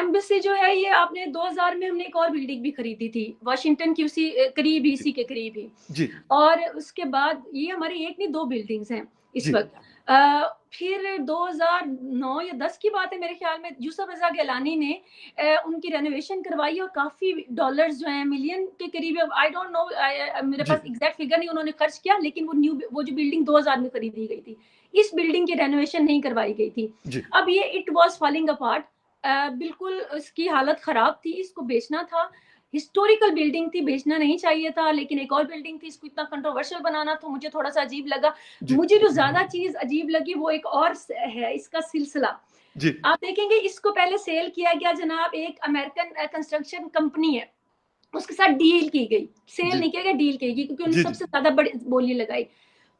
Embassy जो है ये आपने 2000 में हमने एक और बिल्डिंग भी खरीदी थी, वाशिंगटन की उसी करीब जी इसी के करीब ही। जी और उसके बाद ये हमारी एक नहीं 2 बिल्डिंग्स हैं इस जी वक़्त। फिर 2009 या 10 की बात है मेरे ख़्याल में, यूसुफ रज़ा गिलानी ने उनकी रेनोवेशन करवाई और काफ़ी डॉलर्स जो हैं मिलियन के करीब, आई डोंट नो, मेरे जी पास एग्ज़ैक्ट फ़िगर नहीं उन्होंने खर्च किया, लेकिन वो जो बिल्डिंग 2000 में खरीदी गई थी, इस बिल्डिंग की रेनोवेशन नहीं करवाई गई थी। जी अब ये इट वाज़ फॉलिंग अपार्ट, बिल्कुल इसकी हालत ख़राब थी, इसको बेचना था। हिस्टोरिकल बिल्डिंग थी, बेचना नहीं चाहिए था, लेकिन एक और बिल्डिंग थी, इसको इतना कंट्रोवर्शियल बनाना तो मुझे थोड़ा-सा अजीब लगा। जी मुझे जो ज़्यादा चीज़ अजीब लगी वो एक और है इसका सिलसिला। जी आप देखेंगे इसको पहले सेल किया गया जनाब एक अमेरिकन कंस्ट्रक्शन कंपनी है, उसके साथ डील की गई। सेल जी नहीं किया गया, डील की गई क्योंकि उन्होंने जी सबसे ज़्यादा बड़ी बोली लगाई।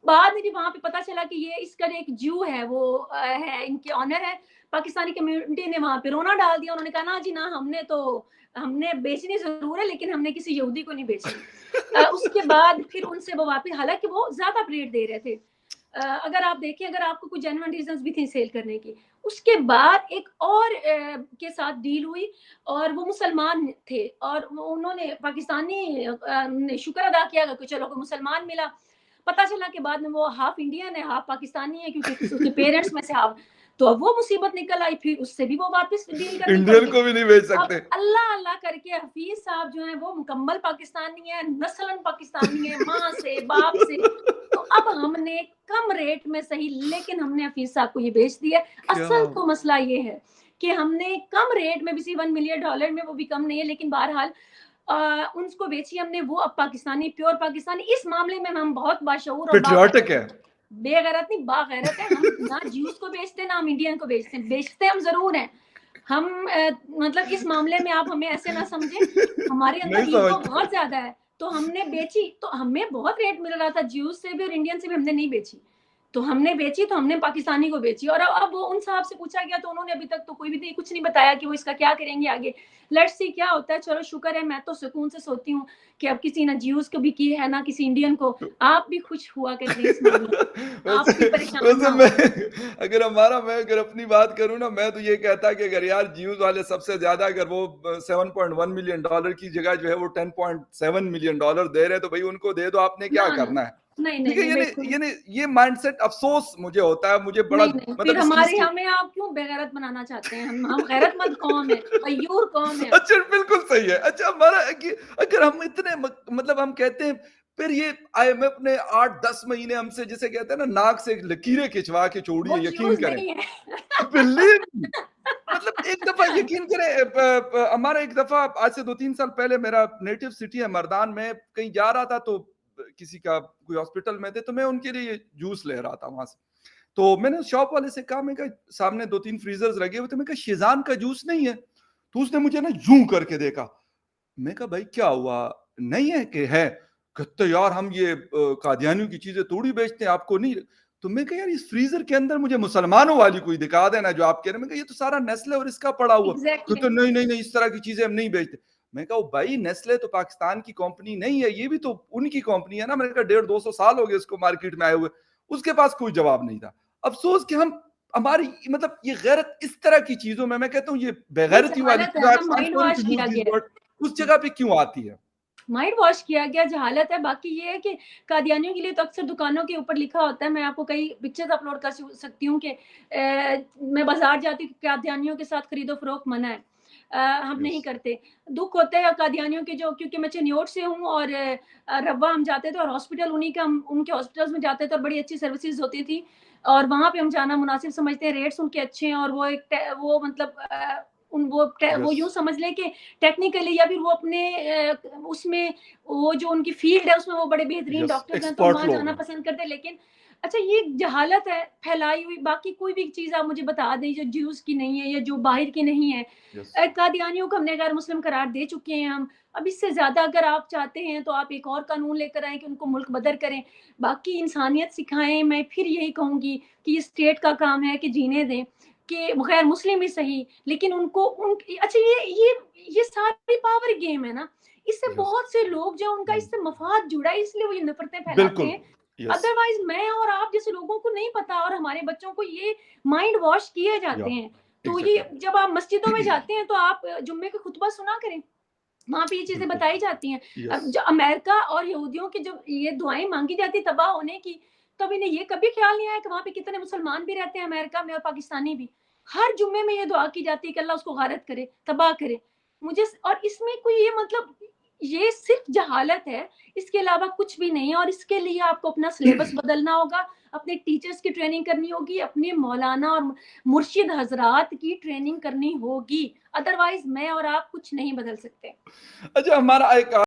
बाद में जब वहाँ पे पता चला कि ये इसका जो एक ज्यू है वो है, इनके ऑनर है, पाकिस्तानी कम्युनिटी ने वहाँ पे रोना डाल दिया। उन्होंने कहा ना जी ना, हमने बेचनी ज़रूर है लेकिन हमने किसी यहूदी को नहीं बेचनी। उसके बाद फिर उनसे वो वापस, हालाँकि वो ज़्यादा रेट दे रहे थे। अगर आप देखें, अगर आपको कोई जेन्युइन रीज़न्स भी थी सेल करने की। उसके बाद एक और के साथ डील हुई और वो मुसलमान थे और उन्होंने पाकिस्तानी ने शुक्र अदा किया कि चलो कोई मुसलमान मिला। पता चला कि बाद में वो हाफ इंडियन है, हाफ पाकिस्तानी है, क्योंकि उसके पेरेंट्स में से हाफ, तो अब वो मुसीबत निकल आई, फिर उससे भी वो वापस डील करनी पड़ इंडियन गई। को भी नहीं बेच अब सकते। अल्लाह अल्लाह करके हफीज साहब जो हैं वो मुकम्मल पाकिस्तानी है, नस्लन पाकिस्तानी है, माँ से बाप से। तो अब हमने कम रेट में सही, लेकिन हमने हफीज साहब को ये बेच दिया। क्या? असल तो मसला ये है कि हमने कम रेट में भी, सी $1 मिलियन में, वो भी कम नहीं है, लेकिन बहरहाल उनको बेची हमने। वो अब पाकिस्तानी, प्योर पाकिस्तानी। इस मामले में हम बहुत बाशऊर और पेट्रियाटिक बागैरत है। हैं। बेगैरत नहीं, बागैरत है हम। ना ज्यूस को बेचते, ना हम इंडियन को बेचते हैं। बेचते हम जरूर हैं। हम मतलब इस मामले में आप हमें ऐसे ना समझें, हमारे नहीं अंदर ईगो समझते। बहुत ज्यादा है। तो हमने बेची, तो हमें बहुत रेट मिल रहा था, ज्यूस से भी और इंडियन से भी हमने नहीं बेची। तो हमने बेची, तो हमने पाकिस्तानी को बेची। और अब वो उन साहब से पूछा गया तो उन्होंने अभी तक तो कोई भी कुछ नहीं बताया कि वो इसका क्या करेंगे आगे। लेट्स सी क्या होता है। चलो शुक्र है, मैं तो सुकून से सोती हूँ कि अब किसी ना ज्यूस को भी की है ना किसी इंडियन को। आप भी खुश हुआ करिए इस मामले में, आप भी वैसे परेशान वैसे ना मैं हो। मैं अगर अपनी बात करूं ना, मैं तो ये कहता कि अगर यार जियूज वाले सबसे ज्यादा, अगर वो $7.1 मिलियन की जगह जो है वो $10.7 मिलियन दे रहे हैं, तो भाई उनको दे दो, आपने क्या ना ना, करना है। नहीं नहीं देखिए नहीं, बिल्कुल ये माइंडसेट अफसोस मुझे होता है, मुझे बड़ा नहीं नहीं। फिर मतलब इस चीज हमारे, की। हमें आप क्यों बेगैरत बनाना चाहते हैं? हम गैरतमंद कौम है, गयूर कौम है। अच्छा बिल्कुल सही है। अच्छा हमारा कि अगर हम इतने मतलब हम कहते हैं, फिर ये आईएमएफ ने 8-10 महीने हमसे, जिसे कहते हैं ना, नाक से लकीरें खिंचवा के छोड़ी वो है, यकीन ज्यूस करें। नहीं है। बिलीव, मतलब एक दफा यकीन करें, हमारा एक दफा आज से 2-3 साल पहले, मेरा नेटिव सिटी है मर्दान में, कहीं जा रहा था तो किसी का कोई हॉस्पिटल में थे, तो मैं उनके लिए जूस ले रहा था वहां से। तो मैंने शॉप वाले से कहा, मैं कहा सामने 2-3 फ्रीजर्स लगे हुए थे, मैं कहा शेजान का जूस नहीं है? तो उसने मुझे ना यूं करके देखा। मैं कहा भाई क्या हुआ, नहीं है कि है? कहते यार हम ये कादियानियों की चीजें थोड़ी बेचते हैं, आपको नहीं। तो मैं कहा यार इस फ्रीजर के अंदर मुझे मुसलमानों वाली कोई दिखा देना जो आप कह रहे हैं। मैं कहा ये तो सारा नेस्ले और इसका पड़ा हुआ। एग्जैक्टली। कहते नहीं नहीं नहीं, इस तरह की चीजें हम नहीं बेचते। मैं कहा भाई नेस्ले तो पाकिस्तान की कंपनी नहीं है, ये भी तो उनकी कंपनी है ना। मैंने कहा 150-200 साल हो गए इसको मार्केट में आए हुए। उसके पास कोई जवाब नहीं था। अफसोस कि हम, हमारी मतलब ये गैरत इस तरह की चीजों में, मैं कहता हूँ ये ये बेगैरती वाली जहालत है, चीज, हाँ, माइंड वॉश किया गया है। उस जगह पे क्यों आती है? माइंड वॉश किया गया, जहालत है। बाकी ये है कि कादियानियों के लिए तो अक्सर दुकानों के ऊपर लिखा होता है, मैं आपको कई पिक्चर्स अपलोड कर सकती हूँ कि मैं बाजार जाती हूँ, कादियानियों के साथ खरीदो फरोख्त मना है। हम यस नहीं करते। दुख होता है कादियानियों के, जो, क्योंकि मैं चिन्योट से हूँ और रब्वा हम जाते थे और हॉस्पिटल उन्हीं का, हम उनके हॉस्पिटल्स में जाते थे और बड़ी अच्छी सर्विसेज होती थी और वहाँ पे हम जाना मुनासिब समझते हैं। रेट्स उनके अच्छे हैं और वो एक वो मतलब वो यस यूं समझ लें कि टेक्निकली या फिर वो अपने उसमें, वो जो उनकी फील्ड है उसमें वो बड़े बेहतरीन यस, डॉक्टर्स हैं, तो हम एक्सपर्ट वहाँ लोग जाना हैं। पसंद करते हैं। लेकिन अच्छा, ये जहालत है फैलाई हुई। बाकी कोई भी चीज़ आप मुझे बता दें जो ज्यूस की नहीं है या जो बाहर की नहीं है। यस कादियानियों को हमने गैर मुस्लिम करार दे चुके हैं हम। अब इससे ज़्यादा अगर आप चाहते हैं तो आप एक और कानून लेकर आएँ कि उनको मुल्क बदर करें। बाकी इंसानियत सिखाएँ। मैं फिर यही कहूँगी कि ये स्टेट का काम है कि जीने दें, कि गैर मुस्लिम ही सही, लेकिन उनको उन अच्छा, ये सारी पावर गेम है ना। इससे यस, बहुत से लोग जो, उनका इससे मफाद जुड़ा है, इसलिए वो ये नफरतें फैलाते बिल्कुल। हैं। यस अदरवाइज मैं और आप जैसे लोगों को नहीं पता और हमारे बच्चों को ये माइंड वॉश किए या जाते हैं। तो ये एग्ज़ैक्टली। जब आप मस्जिदों में जाते हैं तो आप जुम्मे का खुतबा सुना करें। वहाँ पे ये चीज़ें बिल्कुल। बताई जाती हैं। यस। जो अमेरिका और यहूदियों की जब ये दुआएँ माँगी जाती है तबाह होने की, तब इन्हें ये कभी ख़्याल नहीं आया कि वहाँ पे कितने मुसलमान भी रहते हैं अमेरिका में और पाकिस्तानी भी। हर जुम्मे में ये दुआ की जाती है कि अल्लाह उसको गारत करे, तबाह करे। मुझे स और इसमें कोई ये मतलब ये सिर्फ़ जहालत है, इसके अलावा कुछ भी नहीं है और इसके लिए आपको अपना सिलेबस बदलना होगा, अपने टीचर्स की ट्रेनिंग करनी होगी, अपने मौलाना और मुर्शिद हज़रात की ट्रेनिंग करनी होगी। अदरवाइज़ मैं और आप कुछ नहीं बदल सकते। अच्छा, हमारा एक